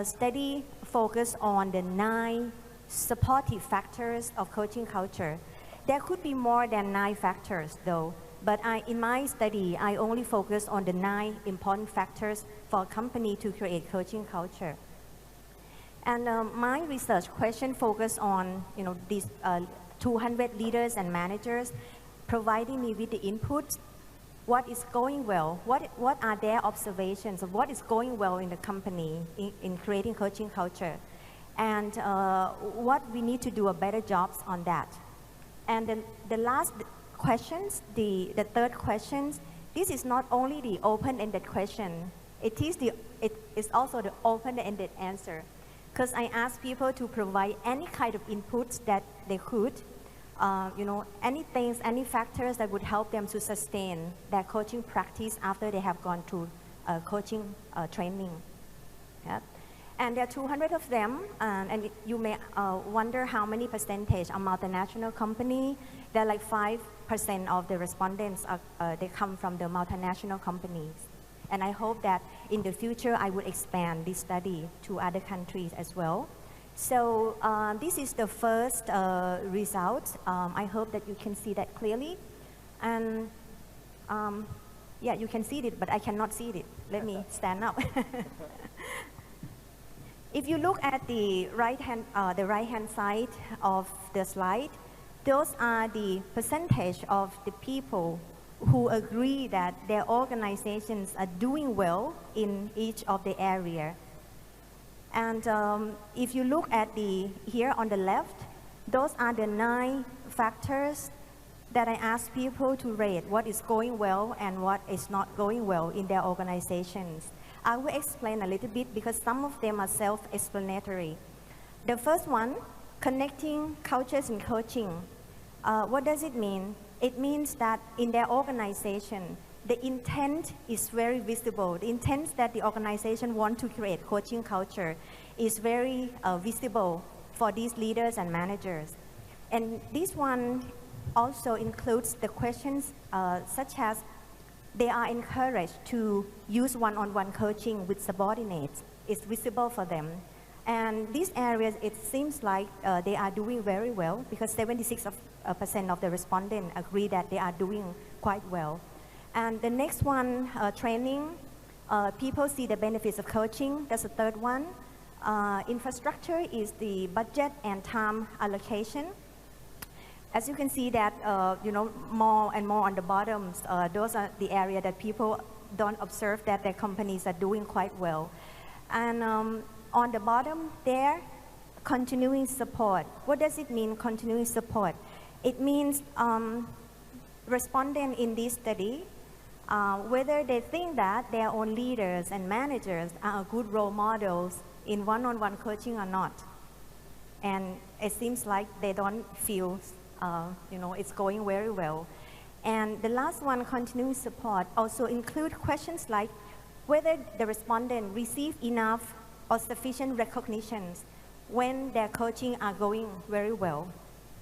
study focused on the 9 supportive factors of coaching culture. There could be more than 9 factors though, but in my study, I only focus on the 9 important factors for a company to create coaching culture. And my research question focused on these 200 leaders and managers, providing me with the input. What is going well? What are their observations of what is going well in the company in creating coaching culture? And what we need to do a better job on that. And the last questions, the third questions, this is not only the open-ended question, it is also the open-ended answer. Because I ask people to provide any kind of inputs that they could, any factors that would help them to sustain their coaching practice after they have gone through coaching training. Yeah. And there are 200 of them, and you may wonder how many percentage are multinational company. There are like 5% of the respondents, they come from the multinational companies. And I hope that in the future I would expand this study to other countries as well. So this is the first result. I hope that you can see that clearly. And yeah, you can see it, but I cannot see it. Let me stand up. If you look at the right-hand side of the slide, those are the percentage of the people who agree that their organizations are doing well in each of the area. And if you look at here on the left, those are the 9 factors that I ask people to rate what is going well and what is not going well in their organizations. I will explain a little bit because some of them are self-explanatory. The first one, connecting cultures in coaching. What does it mean? It means that in their organization, the intent is very visible. The intent that the organization wants to create coaching culture is very visible for these leaders and managers. And this one also includes the questions such as they are encouraged to use one-on-one coaching with subordinates. It's visible for them. And these areas, it seems like they are doing very well because 76% of the respondents agree that they are doing quite well. And the next one, training. People see the benefits of coaching. That's the third one. Infrastructure is the budget and time allocation. As you can see that, more and more on the bottoms, those are the area that people don't observe that their companies are doing quite well. And on the bottom there, continuing support. What does it mean, continuing support? It means respondents in this study, whether they think that their own leaders and managers are good role models in one-on-one coaching or not. And it seems like they don't feel it's going very well. And the last one, continuing support, also include questions like whether the respondent receive enough or sufficient recognitions when their coaching are going very well.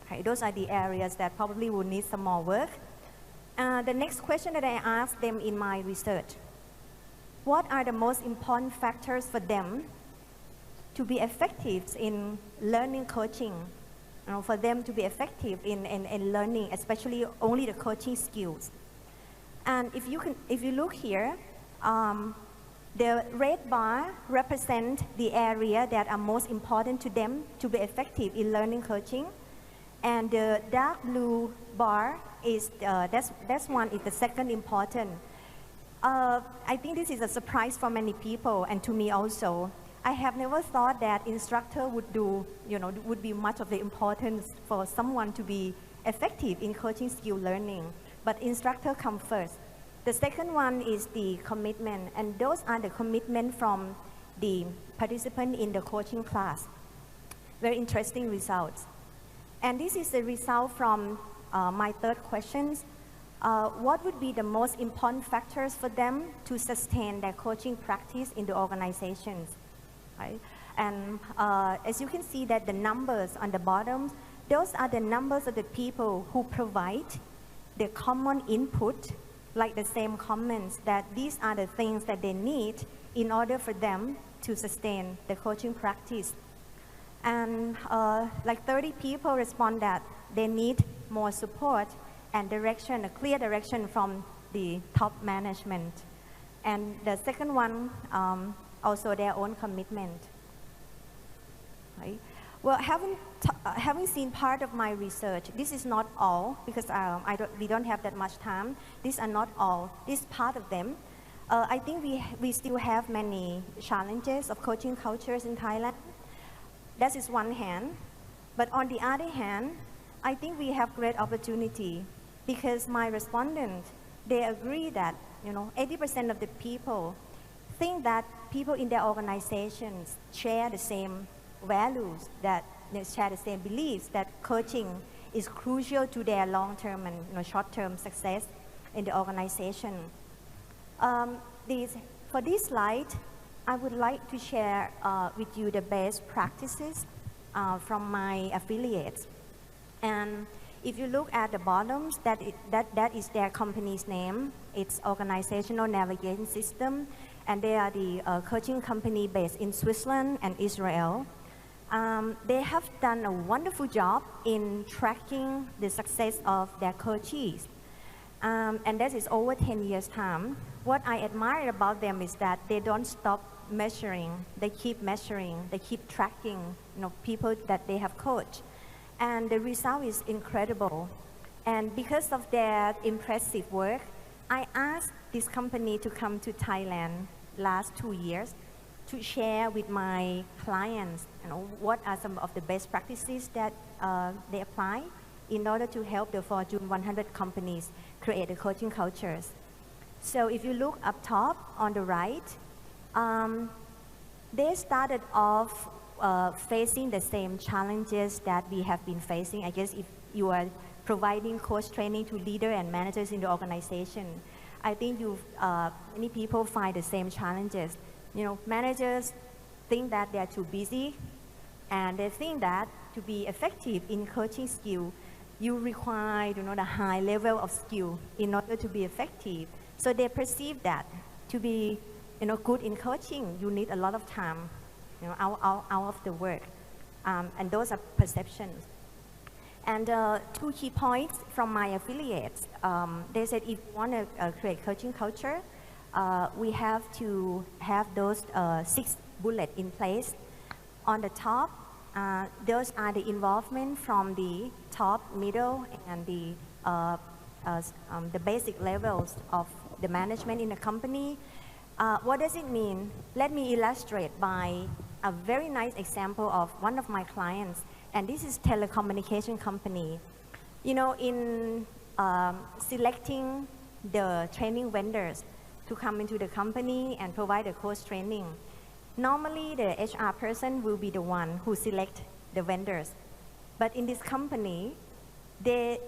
Okay, those are the areas that probably will need some more work. The next question that I asked them in my research, what are the most important factors for them to be effective in learning coaching? For them to be effective in learning, especially only the coaching skills. And if you look here, the red bar represents the area that are most important to them to be effective in learning coaching, and the dark blue bar is that's one is the second important. I think this is a surprise for many people and to me also. I have never thought that instructor would would be much of the importance for someone to be effective in coaching skill learning. But instructor come first. The second one is the commitment, and those are the commitment from the participant in the coaching class. Very interesting results. And this is the result from my third questions. What would be the most important factors for them to sustain their coaching practice in the organizations? Right? And as you can see that the numbers on the bottom, those are the numbers of the people who provide the common input like the same comments that these are the things that they need in order for them to sustain the coaching practice. And like 30 people respond that they need more support and direction, a clear direction from the top management. And the second one, also their own commitment. Right? Well, having seen part of my research, this is not all, because we don't have that much time. These are not all. This is part of them. I think we still have many challenges of coaching cultures in Thailand. That is one hand. But on the other hand, I think we have great opportunity, because my respondents, they agree that 80% of the people think that people in their organizations share the same values, that they share the same beliefs, that coaching is crucial to their long-term and short-term success in the organization. For this slide, I would like to share with you the best practices from my affiliates. And if you look at the bottoms, that is their company's name. It's Organizational Navigation System, and they are the coaching company based in Switzerland and Israel. They have done a wonderful job in tracking the success of their coaches. And that is over 10 years' time. What I admire about them is that they don't stop measuring. They keep measuring. They keep tracking people that they have coached. And the result is incredible. And because of their impressive work, I asked this company to come to Thailand last 2 years to share with my clients what are some of the best practices that they apply in order to help the Fortune 100 companies create the coaching cultures. So if you look up top on the right, they started off facing the same challenges that we have been facing. I guess if you are providing coach training to leaders and managers in the organization, I think many people find the same challenges. Managers think that they are too busy, and they think that to be effective in coaching skill, you require the high level of skill in order to be effective. So they perceive that to be good in coaching, you need a lot of time out of the work. And those are perceptions. And 2 key points from my affiliates. They said if you want to create coaching culture, we have to have those 6 bullets in place. On the top, those are the involvement from the top, middle, and the basic levels of the management in the company. What does it mean? Let me illustrate by a very nice example of one of my clients, and this is telecommunication company. In selecting the training vendors to come into the company and provide the course training, normally the HR person will be the one who select the vendors. But in this company, they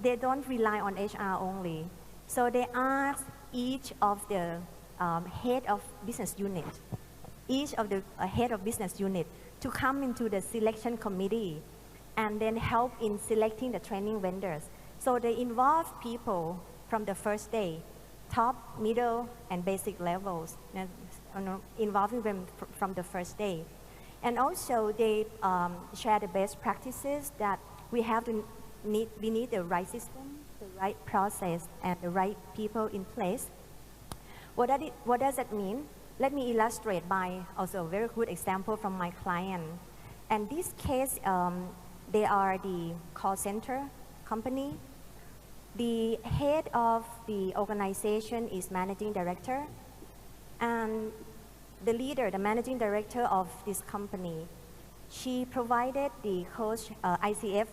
don't rely on HR only. So they ask each of the head of business unit, to come into the selection committee and then help in selecting the training vendors. So they involve people from the first day, top, middle, and basic levels, involving them from the first day. And also they share the best practices that we need the right system, the right process, and the right people in place. What does that mean? Let me illustrate by also a very good example from my client. And this case, they are the call center company. The head of the organization is managing director. And the leader, the managing director of this company, she provided the coach, ICF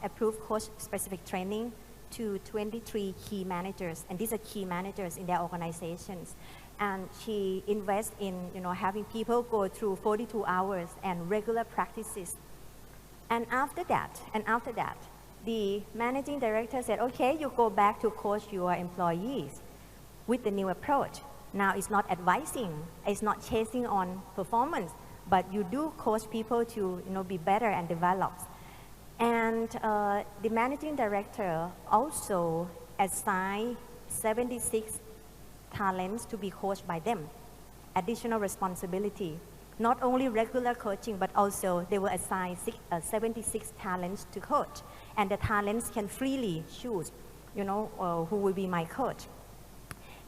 approved coach specific training to 23 key managers, and these are key managers in their organizations. And she invests in having people go through 42 hours and regular practices. And after that, the managing director said, okay, you go back to coach your employees with the new approach. Now it's not advising, it's not chasing on performance, but you do coach people to be better and develop. And the managing director also assigned 76 talents to be coached by them. Additional responsibility. Not only regular coaching, but also they will assign 76 talents to coach. And the talents can freely choose, who will be my coach.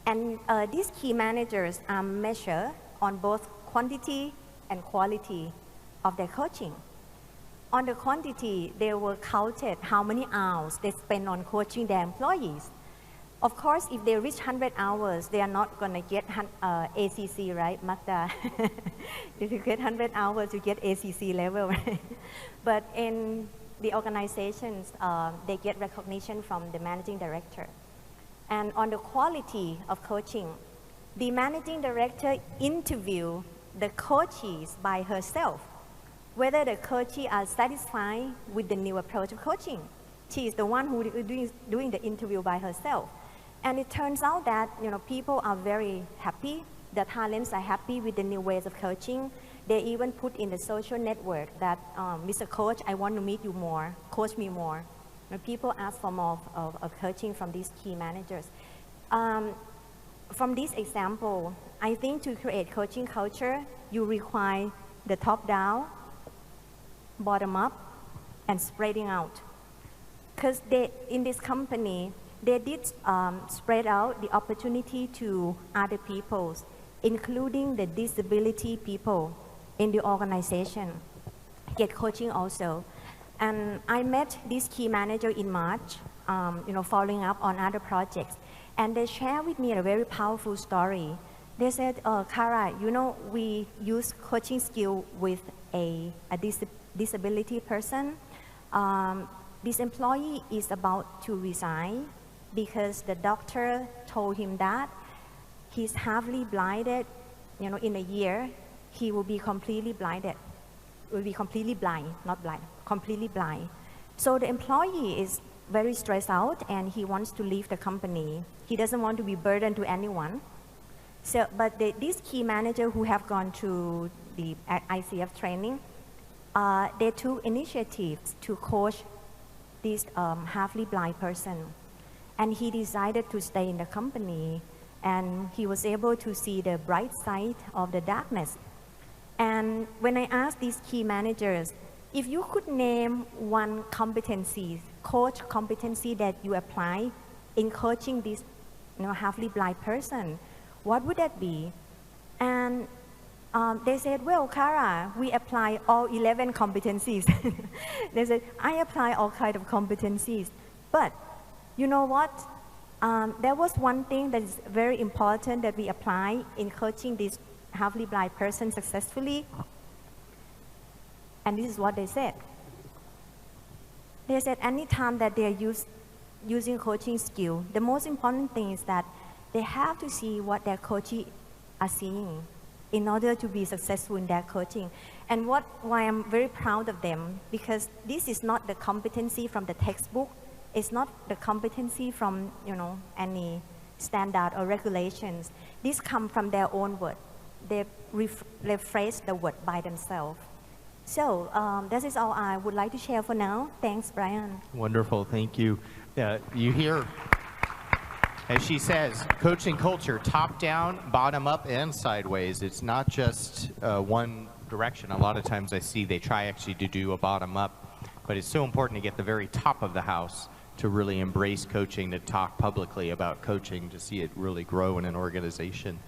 And these key managers are measured on both quantity and quality of their coaching. On the quantity, they will counted how many hours they spend on coaching their employees. Of course, if they reach 100 hours, they are not going to get ACC, right, Magda? If you get 100 hours, you get ACC level, right? But in the organizations, they get recognition from the managing director. And on the quality of coaching, the managing director interview the coaches by herself, whether the coaches are satisfied with the new approach of coaching. She is the one who is doing the interview by herself. And it turns out that people are very happy. The talents are happy with the new ways of coaching. They even put in the social network that, Mr. Coach, I want to meet you more, coach me more. When people ask for more of coaching from these key managers. From this example, I think to create coaching culture, you require the top down, bottom up, and spreading out. Because in this company, they did spread out the opportunity to other people, including the disability people in the organization, get coaching also. And I met this key manager in March, following up on other projects. And they shared with me a very powerful story. They said, Kara, we use coaching skill with a disability person. This employee is about to resign because the doctor told him that he's halfly blinded, in a year, he will be completely blinded. Will be completely blind, not blind, completely blind. So the employee is very stressed out and he wants to leave the company. He doesn't want to be burdened to anyone. So, but these key managers who have gone through the ICF training, they took initiatives to coach this halfly blind person. And he decided to stay in the company, and he was able to see the bright side of the darkness. And when I asked these key managers, if you could name one competency, coach competency that you apply in coaching this halfly blind person, what would that be? And they said, well, Kara, we apply all 11 competencies. They said, I apply all kinds of competencies. But you know what? There was one thing that is very important that we apply in coaching this halfly blind person successfully. And this is what they said. They said anytime that they are using coaching skill, the most important thing is that they have to see what their coaches are seeing in order to be successful in their coaching. And why I'm very proud of them, because this is not the competency from the textbook. It's not the competency from any standard or regulations. This comes from their own word. They rephrase the word by themselves. So that is all I would like to share for now. Thanks, Brian. Wonderful, thank you. You hear, as she says, coaching culture, top down, bottom up, and sideways. It's not just one direction. A lot of times I see they try actually to do a bottom up, but it's so important to get the very top of the house to really embrace coaching, to talk publicly about coaching, to see it really grow in an organization.